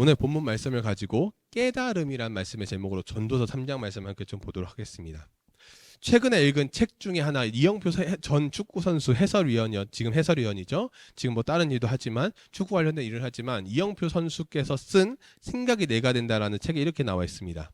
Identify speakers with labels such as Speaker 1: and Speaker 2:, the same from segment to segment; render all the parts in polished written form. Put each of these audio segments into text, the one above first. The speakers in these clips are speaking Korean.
Speaker 1: 오늘 본문 말씀을 가지고 깨달음이란 말씀의 제목으로 전도서 3장 말씀 함께 좀 보도록 하겠습니다. 최근에 읽은 책 중에 하나, 이영표 전 축구선수 해설위원이요. 지금 해설위원이죠. 지금 뭐 다른 일도 하지만 축구 관련된 일을 하지만 이영표 선수께서 쓴 생각이 내가 된다라는 책에 이렇게 나와 있습니다.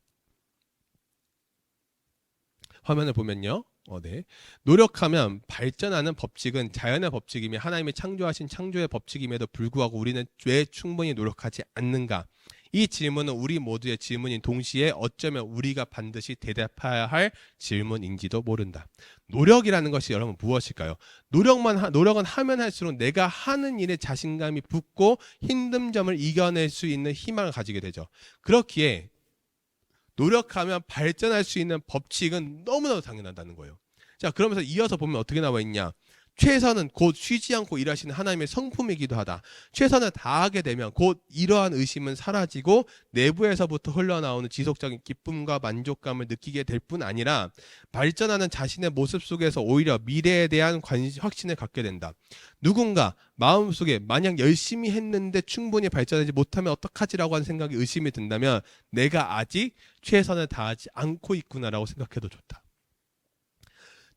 Speaker 1: 화면을 보면요. 네. 노력하면 발전하는 법칙은 자연의 법칙이며 하나님이 창조하신 창조의 법칙임에도 불구하고 우리는 왜 충분히 노력하지 않는가? 이 질문은 우리 모두의 질문인 동시에 어쩌면 우리가 반드시 대답해야 할 질문인지도 모른다. 노력이라는 것이 여러분 무엇일까요? 노력은 하면 할수록 내가 하는 일에 자신감이 붙고 힘든 점을 이겨낼 수 있는 희망을 가지게 되죠. 그렇기에 노력하면 발전할 수 있는 법칙은 너무나도 당연하다는 거예요. 자, 그러면서 이어서 보면 어떻게 나와 있냐? 최선은 곧 쉬지 않고 일하시는 하나님의 성품이기도 하다. 최선을 다하게 되면 곧 이러한 의심은 사라지고 내부에서부터 흘러나오는 지속적인 기쁨과 만족감을 느끼게 될 뿐 아니라 발전하는 자신의 모습 속에서 오히려 미래에 대한 확신을 갖게 된다. 누군가 마음속에 만약 열심히 했는데 충분히 발전하지 못하면 어떡하지라고 하는 생각이 의심이 든다면 내가 아직 최선을 다하지 않고 있구나라고 생각해도 좋다.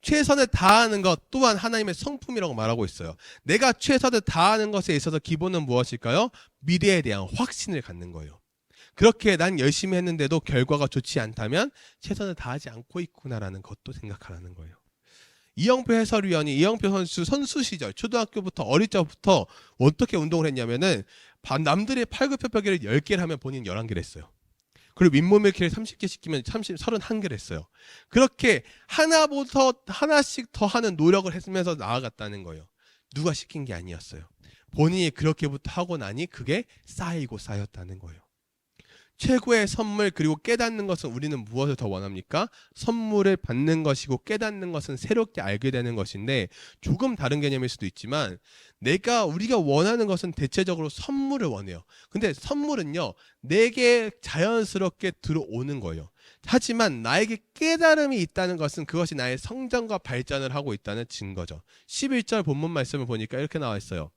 Speaker 1: 최선을 다하는 것 또한 하나님의 성품이라고 말하고 있어요. 내가 최선을 다하는 것에 있어서 기본은 무엇일까요? 미래에 대한 확신을 갖는 거예요. 그렇게 난 열심히 했는데도 결과가 좋지 않다면 최선을 다하지 않고 있구나라는 것도 생각하라는 거예요. 이영표 해설위원이 이영표 선수 시절 초등학교부터 어릴 적부터 어떻게 운동을 했냐면은 남들의 팔굽혀펴기를 10개를 하면 본인 11개를 했어요. 그리고 윗몸 킬을 30개 시키면 31개를 했어요. 그렇게 하나씩 더 하는 노력을 했으면서 나아갔다는 거예요. 누가 시킨 게 아니었어요. 본인이 그렇게부터 하고 나니 그게 쌓이고 쌓였다는 거예요. 최고의 선물 그리고 깨닫는 것은 우리는 무엇을 더 원합니까? 선물을 받는 것이고 깨닫는 것은 새롭게 알게 되는 것인데 조금 다른 개념일 수도 있지만 우리가 원하는 것은 대체적으로 선물을 원해요. 근데 선물은요, 내게 자연스럽게 들어오는 거예요. 하지만 나에게 깨달음이 있다는 것은 그것이 나의 성장과 발전을 하고 있다는 증거죠. 11절 본문 말씀을 보니까 이렇게 나와 있어요.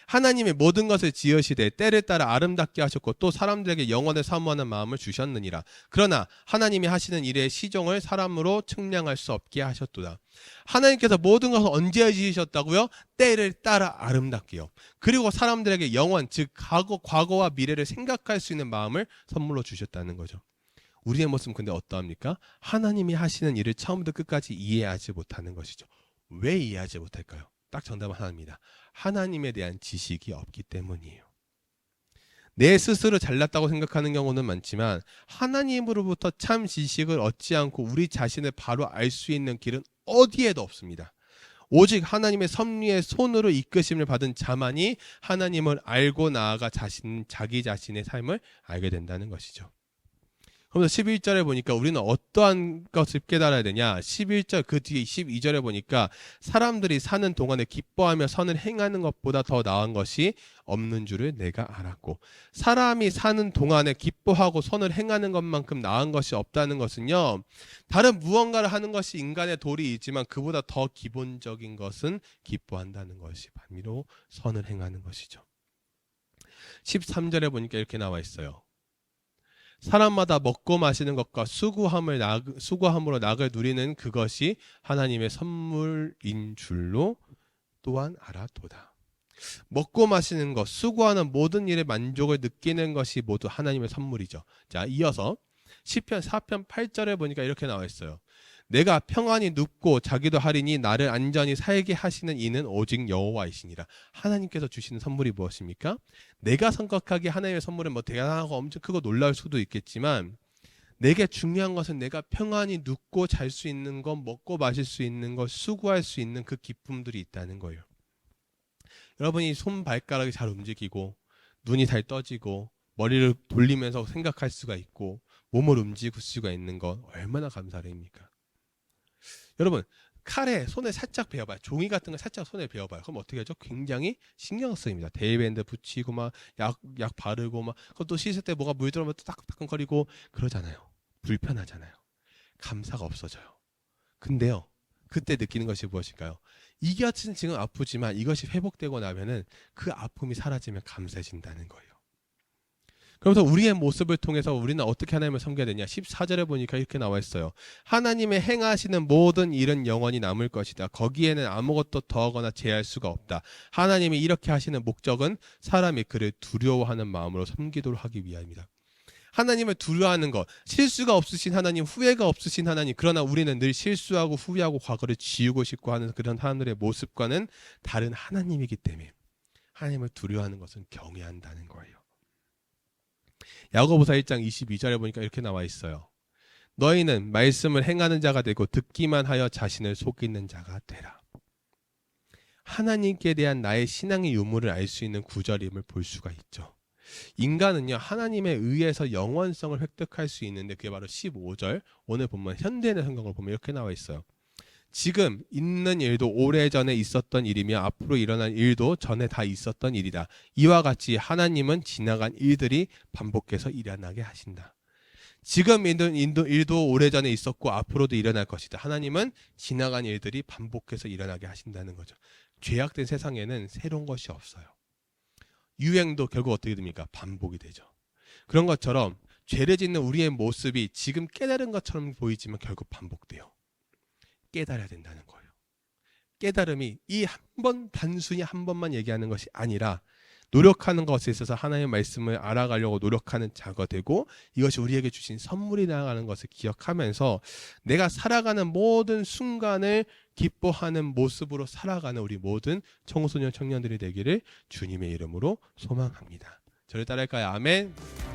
Speaker 1: 하나님이 모든 것을 지으시되 때를 따라 아름답게 하셨고 또 사람들에게 영원을 사모하는 마음을 주셨느니라. 그러나 하나님이 하시는 일의 시종을 사람으로 측량할 수 없게 하셨도다. 하나님께서 모든 것을 언제 지으셨다고요? 때를 따라 아름답게요. 그리고 사람들에게 영원, 즉 과거와 미래를 생각할 수 있는 마음을 선물로 주셨다는 거죠. 우리의 모습은 근데 어떠합니까? 하나님이 하시는 일을 처음부터 끝까지 이해하지 못하는 것이죠. 왜 이해하지 못할까요? 딱 정답은 하나입니다. 하나님에 대한 지식이 없기 때문이에요. 내 스스로 잘났다고 생각하는 경우는 많지만 하나님으로부터 참 지식을 얻지 않고 우리 자신을 바로 알 수 있는 길은 어디에도 없습니다. 오직 하나님의 섭리의 손으로 이끄심을 받은 자만이 하나님을 알고 나아가 자기 자신의 삶을 알게 된다는 것이죠. 그러면서 11절에 보니까 우리는 어떠한 것을 깨달아야 되냐? 11절 그 뒤에 12절에 보니까 사람들이 사는 동안에 기뻐하며 선을 행하는 것보다 더 나은 것이 없는 줄을 내가 알았고, 사람이 사는 동안에 기뻐하고 선을 행하는 것만큼 나은 것이 없다는 것은요, 다른 무언가를 하는 것이 인간의 도리이지만 그보다 더 기본적인 것은 기뻐한다는 것이 바로 선을 행하는 것이죠. 13절에 보니까 이렇게 나와 있어요. 사람마다 먹고 마시는 것과 수고함으로 낙을 누리는 그것이 하나님의 선물인 줄로 또한 알아도다. 먹고 마시는 것, 수고하는 모든 일에 만족을 느끼는 것이 모두 하나님의 선물이죠. 자, 이어서 시편 4편 8절에 보니까 이렇게 나와 있어요. 내가 평안히 눕고 자기도 하리니 나를 안전히 살게 하시는 이는 오직 여호와이시니라. 하나님께서 주시는 선물이 무엇입니까? 내가 생각하기에 하나님의 선물은 뭐 대단하고 엄청 크고 놀라울 수도 있겠지만 내게 중요한 것은 내가 평안히 눕고 잘 수 있는 것, 먹고 마실 수 있는 것, 수고할 수 있는 그 기쁨들이 있다는 거예요. 여러분이 손발가락이 잘 움직이고 눈이 잘 떠지고 머리를 돌리면서 생각할 수가 있고 몸을 움직일 수가 있는 것 얼마나 감사합니까? 여러분, 칼에 손에 살짝 베어봐요. 종이 같은 거 살짝 손에 베어봐요. 그럼 어떻게 하죠? 굉장히 신경 쓰입니다. 데이밴드 붙이고 막 약 바르고 막 그것도 씻을 때 뭐가 물 들어오면 또 따끔따끔거리고 그러잖아요. 불편하잖아요. 감사가 없어져요. 근데요, 그때 느끼는 것이 무엇일까요? 이것은 지금 아프지만 이것이 회복되고 나면은 그 아픔이 사라지면 감사해진다는 거예요. 그러면서 우리의 모습을 통해서 우리는 어떻게 하나님을 섬겨야 되냐? 14절에 보니까 이렇게 나와 있어요. 하나님의 행하시는 모든 일은 영원히 남을 것이다. 거기에는 아무것도 더하거나 제할 수가 없다. 하나님이 이렇게 하시는 목적은 사람이 그를 두려워하는 마음으로 섬기도록 하기 위함이다. 하나님을 두려워하는 것, 실수가 없으신 하나님, 후회가 없으신 하나님, 그러나 우리는 늘 실수하고 후회하고 과거를 지우고 싶고 하는 그런 하늘의 모습과는 다른 하나님이기 때문에 하나님을 두려워하는 것은 경외한다는 거예요. 야고보서 1장 22절에 보니까 이렇게 나와 있어요. 너희는 말씀을 행하는 자가 되고 듣기만 하여 자신을 속이는 자가 되라. 하나님께 대한 나의 신앙의 유무를 알 수 있는 구절임을 볼 수가 있죠. 인간은요, 하나님에 의해서 영원성을 획득할 수 있는데 그게 바로 15절, 오늘 보면 현대인의 성경을 보면 이렇게 나와 있어요. 지금 있는 일도 오래전에 있었던 일이며 앞으로 일어날 일도 전에 다 있었던 일이다. 이와 같이 하나님은 지나간 일들이 반복해서 일어나게 하신다. 지금 있는 일도 오래전에 있었고 앞으로도 일어날 것이다. 하나님은 지나간 일들이 반복해서 일어나게 하신다는 거죠. 죄악된 세상에는 새로운 것이 없어요. 유행도 결국 어떻게 됩니까? 반복이 되죠. 그런 것처럼 죄를 짓는 우리의 모습이 지금 깨달은 것처럼 보이지만 결국 반복돼요. 깨달아야 된다는 거예요. 깨달음이 이 한 번, 단순히 한 번만 얘기하는 것이 아니라 노력하는 것에 있어서 하나님의 말씀을 알아가려고 노력하는 자가 되고 이것이 우리에게 주신 선물이 나가는 것을 기억하면서 내가 살아가는 모든 순간을 기뻐하는 모습으로 살아가는 우리 모든 청소년 청년들이 되기를 주님의 이름으로 소망합니다. 저를 따라할까요? 아멘.